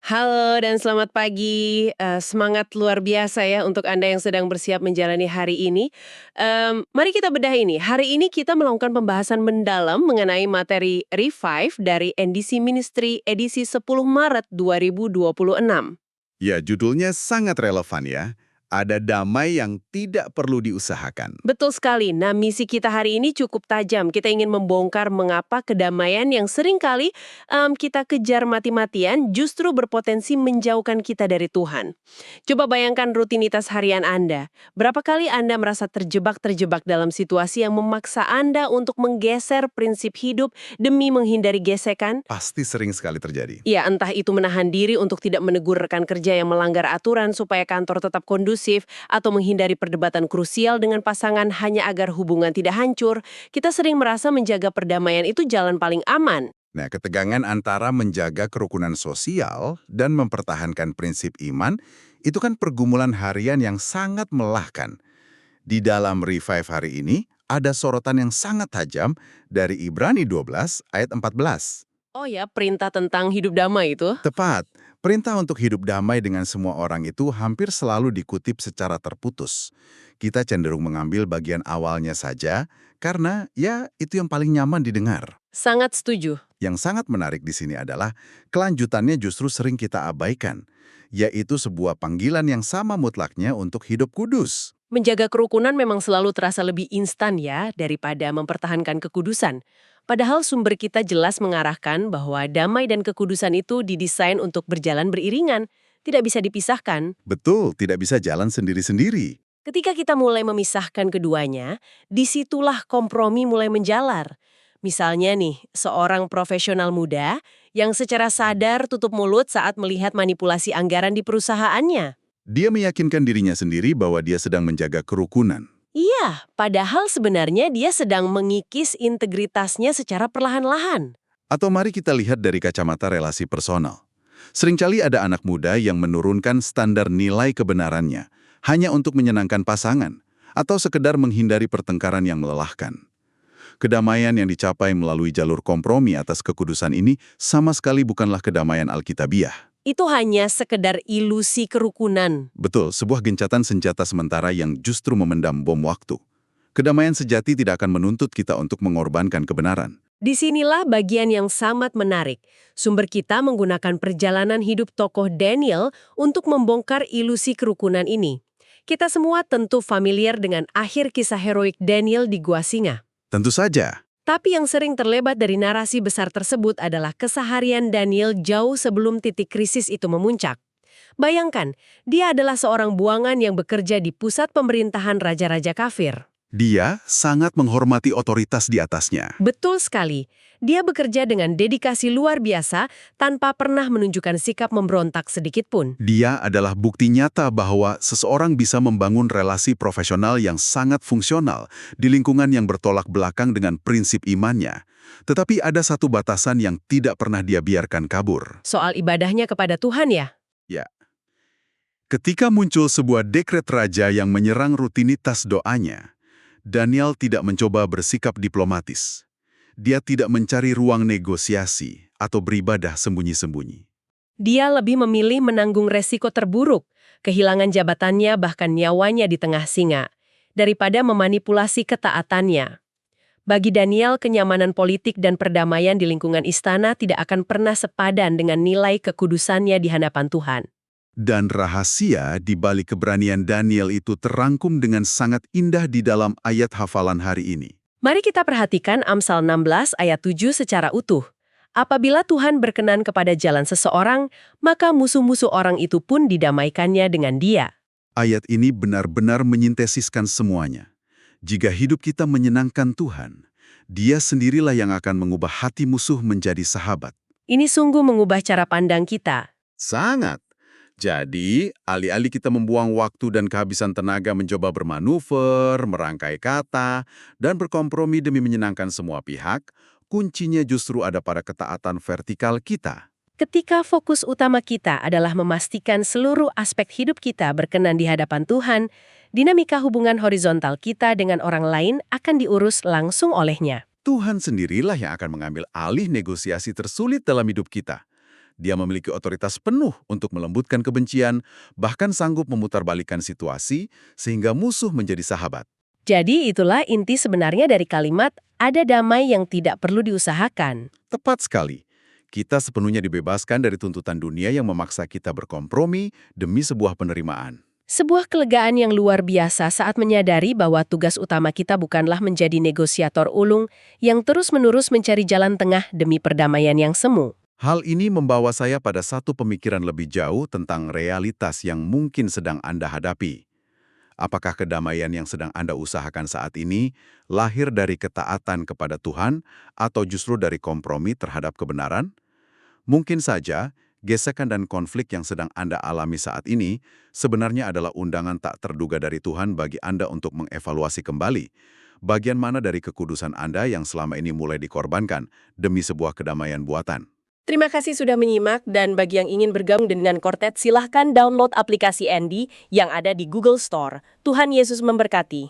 Halo dan selamat pagi, semangat luar biasa ya untuk Anda yang sedang bersiap menjalani hari ini. Mari kita bedah ini, hari ini kita melakukan pembahasan mendalam mengenai materi Revive dari NDC Ministry edisi 10 Maret 2026. Ya, judulnya sangat relevan ya. Ada damai yang tidak perlu diusahakan. Betul sekali. Nah, misi kita hari ini cukup tajam. Kita ingin membongkar mengapa kedamaian yang seringkali kita kejar mati-matian justru berpotensi menjauhkan kita dari Tuhan. Coba bayangkan rutinitas harian Anda. Berapa kali Anda merasa terjebak dalam situasi yang memaksa Anda untuk menggeser prinsip hidup demi menghindari gesekan? Pasti sering sekali terjadi. Ya, entah itu menahan diri untuk tidak menegur rekan kerja yang melanggar aturan supaya kantor tetap kondusif, atau menghindari perdebatan krusial dengan pasangan hanya agar hubungan tidak hancur, kita sering merasa menjaga perdamaian itu jalan paling aman. Nah, ketegangan antara menjaga kerukunan sosial dan mempertahankan prinsip iman itu kan pergumulan harian yang sangat melelahkan. Di dalam Revive hari ini, ada sorotan yang sangat tajam dari Ibrani 12 ayat 14. Oh ya, perintah tentang hidup damai itu? Tepat, perintah untuk hidup damai dengan semua orang itu hampir selalu dikutip secara terputus. Kita cenderung mengambil bagian awalnya saja, karena ya itu yang paling nyaman didengar. Sangat setuju. Yang sangat menarik di sini adalah kelanjutannya justru sering kita abaikan, yaitu sebuah panggilan yang sama mutlaknya untuk hidup kudus. Menjaga kerukunan memang selalu terasa lebih instan ya daripada mempertahankan kekudusan. Padahal sumber kita jelas mengarahkan bahwa damai dan kekudusan itu didesain untuk berjalan beriringan, tidak bisa dipisahkan. Betul, tidak bisa jalan sendiri-sendiri. Ketika kita mulai memisahkan keduanya, disitulah kompromi mulai menjalar. Misalnya nih, seorang profesional muda yang secara sadar tutup mulut saat melihat manipulasi anggaran di perusahaannya. Dia meyakinkan dirinya sendiri bahwa dia sedang menjaga kerukunan. Iya, padahal sebenarnya dia sedang mengikis integritasnya secara perlahan-lahan. Atau mari kita lihat dari kacamata relasi personal. Seringkali ada anak muda yang menurunkan standar nilai kebenarannya hanya untuk menyenangkan pasangan atau sekedar menghindari pertengkaran yang melelahkan. Kedamaian yang dicapai melalui jalur kompromi atas kekudusan ini sama sekali bukanlah kedamaian Alkitabiah. Itu hanya sekedar ilusi kerukunan. Betul, sebuah gencatan senjata sementara yang justru memendam bom waktu. Kedamaian sejati tidak akan menuntut kita untuk mengorbankan kebenaran. Disinilah bagian yang sangat menarik. Sumber kita menggunakan perjalanan hidup tokoh Daniel untuk membongkar ilusi kerukunan ini. Kita semua tentu familiar dengan akhir kisah heroik Daniel di Gua Singa. Tentu saja. Tapi yang sering terlebat dari narasi besar tersebut adalah keseharian Daniel jauh sebelum titik krisis itu memuncak. Bayangkan, dia adalah seorang buangan yang bekerja di pusat pemerintahan raja-raja kafir. Dia sangat menghormati otoritas di atasnya. Betul sekali. Dia bekerja dengan dedikasi luar biasa tanpa pernah menunjukkan sikap memberontak sedikit pun. Dia adalah bukti nyata bahwa seseorang bisa membangun relasi profesional yang sangat fungsional di lingkungan yang bertolak belakang dengan prinsip imannya. Tetapi ada satu batasan yang tidak pernah dia biarkan kabur. Soal ibadahnya kepada Tuhan ya? Ya. Ketika muncul sebuah dekret raja yang menyerang rutinitas doanya, Daniel tidak mencoba bersikap diplomatis. Dia tidak mencari ruang negosiasi atau beribadah sembunyi-sembunyi. Dia lebih memilih menanggung resiko terburuk, kehilangan jabatannya bahkan nyawanya di tengah singa, daripada memanipulasi ketaatannya. Bagi Daniel, kenyamanan politik dan perdamaian di lingkungan istana tidak akan pernah sepadan dengan nilai kekudusannya di hadapan Tuhan. Dan rahasia di balik keberanian Daniel itu terangkum dengan sangat indah di dalam ayat hafalan hari ini. Mari kita perhatikan Amsal 16 ayat 7 secara utuh. Apabila Tuhan berkenan kepada jalan seseorang, maka musuh-musuh orang itu pun didamaikannya dengan dia. Ayat ini benar-benar menyintesiskan semuanya. Jika hidup kita menyenangkan Tuhan, Dia sendirilah yang akan mengubah hati musuh menjadi sahabat. Ini sungguh mengubah cara pandang kita. Sangat. Jadi, alih-alih kita membuang waktu dan kehabisan tenaga mencoba bermanuver, merangkai kata, dan berkompromi demi menyenangkan semua pihak, kuncinya justru ada pada ketaatan vertikal kita. Ketika fokus utama kita adalah memastikan seluruh aspek hidup kita berkenan di hadapan Tuhan, dinamika hubungan horizontal kita dengan orang lain akan diurus langsung olehnya. Tuhan sendirilah yang akan mengambil alih negosiasi tersulit dalam hidup kita. Dia memiliki otoritas penuh untuk melembutkan kebencian, bahkan sanggup memutarbalikkan situasi sehingga musuh menjadi sahabat. Jadi itulah inti sebenarnya dari kalimat, ada damai yang tidak perlu diusahakan. Tepat sekali. Kita sepenuhnya dibebaskan dari tuntutan dunia yang memaksa kita berkompromi demi sebuah penerimaan. Sebuah kelegaan yang luar biasa saat menyadari bahwa tugas utama kita bukanlah menjadi negosiator ulung yang terus-menerus mencari jalan tengah demi perdamaian yang semu. Hal ini membawa saya pada satu pemikiran lebih jauh tentang realitas yang mungkin sedang Anda hadapi. Apakah kedamaian yang sedang Anda usahakan saat ini lahir dari ketaatan kepada Tuhan atau justru dari kompromi terhadap kebenaran? Mungkin saja, gesekan dan konflik yang sedang Anda alami saat ini sebenarnya adalah undangan tak terduga dari Tuhan bagi Anda untuk mengevaluasi kembali bagian mana dari kekudusan Anda yang selama ini mulai dikorbankan demi sebuah kedamaian buatan. Terima kasih sudah menyimak dan bagi yang ingin bergabung dengan Quartet silahkan download aplikasi Andy yang ada di Google Store. Tuhan Yesus memberkati.